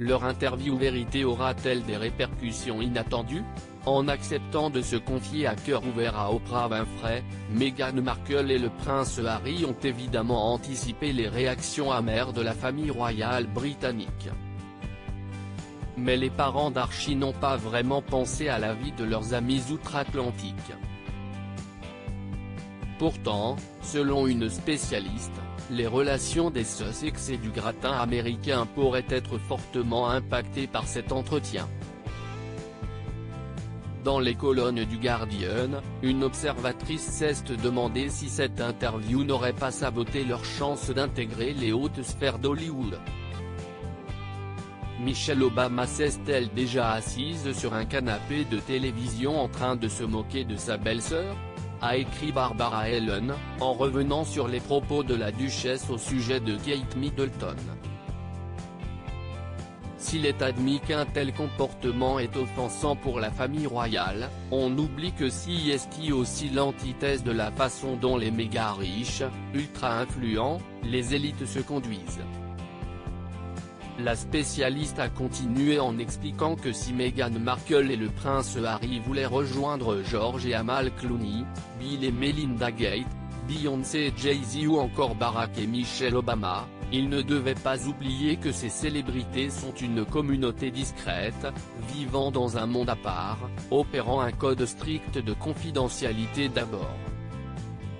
Leur interview vérité aura-t-elle des répercussions inattendues? En acceptant de se confier à cœur ouvert à Oprah Winfrey, Meghan Markle et le prince Harry ont évidemment anticipé les réactions amères de la famille royale britannique. Mais les parents d'Archie n'ont pas vraiment pensé à la vie de leurs amis outre-Atlantique. Pourtant, selon une spécialiste, les relations des Sussex et du gratin américain pourraient être fortement impactées par cet entretien. Dans les colonnes du Guardian, une observatrice s'est demandé si cette interview n'aurait pas saboté leur chance d'intégrer les hautes sphères d'Hollywood. Michelle Obama s'est-elle déjà assise sur un canapé de télévision en train de se moquer de sa belle-sœur? A écrit Barbara Allen, en revenant sur les propos de la duchesse au sujet de Kate Middleton. S'il est admis qu'un tel comportement est offensant pour la famille royale, on oublie que c'est aussi l'antithèse de la façon dont les méga riches, ultra influents, les élites se conduisent. La spécialiste a continué en expliquant que si Meghan Markle et le prince Harry voulaient rejoindre George et Amal Clooney, Bill et Melinda Gates, Beyoncé et Jay-Z ou encore Barack et Michelle Obama, ils ne devaient pas oublier que ces célébrités sont une communauté discrète, vivant dans un monde à part, opérant un code strict de confidentialité d'abord.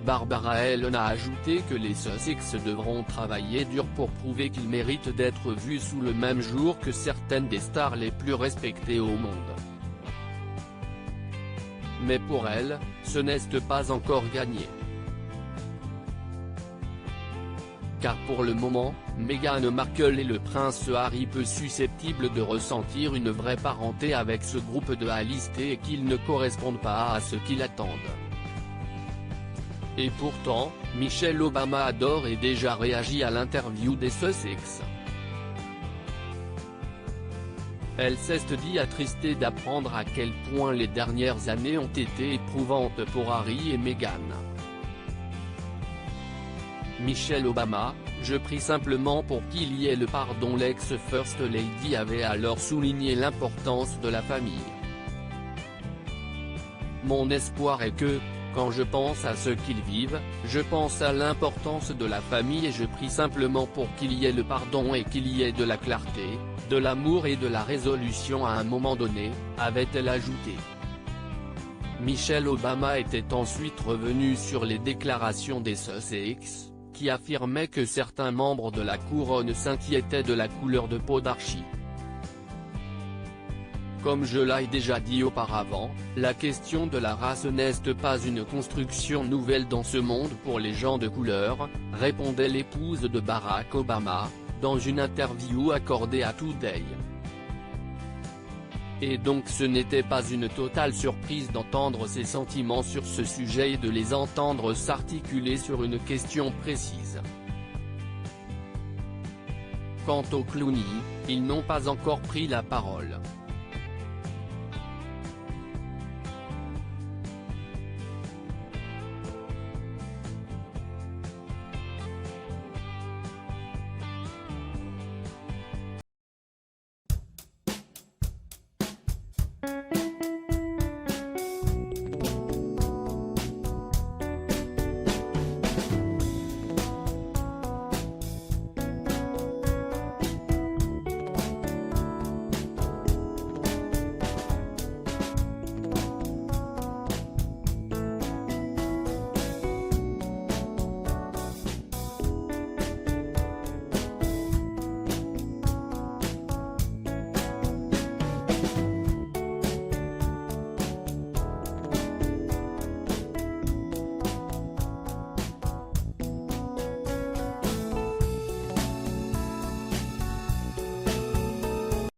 Barbara Allen a ajouté que les Sussex devront travailler dur pour prouver qu'ils méritent d'être vus sous le même jour que certaines des stars les plus respectées au monde. Mais pour elle, ce n'est pas encore gagné. Car pour le moment, Meghan Markle et le prince Harry peu susceptibles de ressentir une vraie parenté avec ce groupe de A-listés et qu'ils ne correspondent pas à ce qu'ils attendent. Et pourtant, Michelle Obama adore et déjà réagi à l'interview des Sussex. Elle s'est dit attristée d'apprendre à quel point les dernières années ont été éprouvantes pour Harry et Meghan. Michelle Obama, je prie simplement pour qu'il y ait le pardon. L'ex-First Lady avait alors souligné l'importance de la famille. Mon espoir est que, quand je pense à ce qu'ils vivent, je pense à l'importance de la famille et je prie simplement pour qu'il y ait le pardon et qu'il y ait de la clarté, de l'amour et de la résolution à un moment donné, avait-elle ajouté. Michelle Obama était ensuite revenue sur les déclarations des Sussex, qui affirmaient que certains membres de la couronne s'inquiétaient de la couleur de peau d'Archie. Comme je l'ai déjà dit auparavant, la question de la race n'est pas une construction nouvelle dans ce monde pour les gens de couleur, répondait l'épouse de Barack Obama, dans une interview accordée à Today. Et donc ce n'était pas une totale surprise d'entendre ses sentiments sur ce sujet et de les entendre s'articuler sur une question précise. Quant aux Clooney, ils n'ont pas encore pris la parole.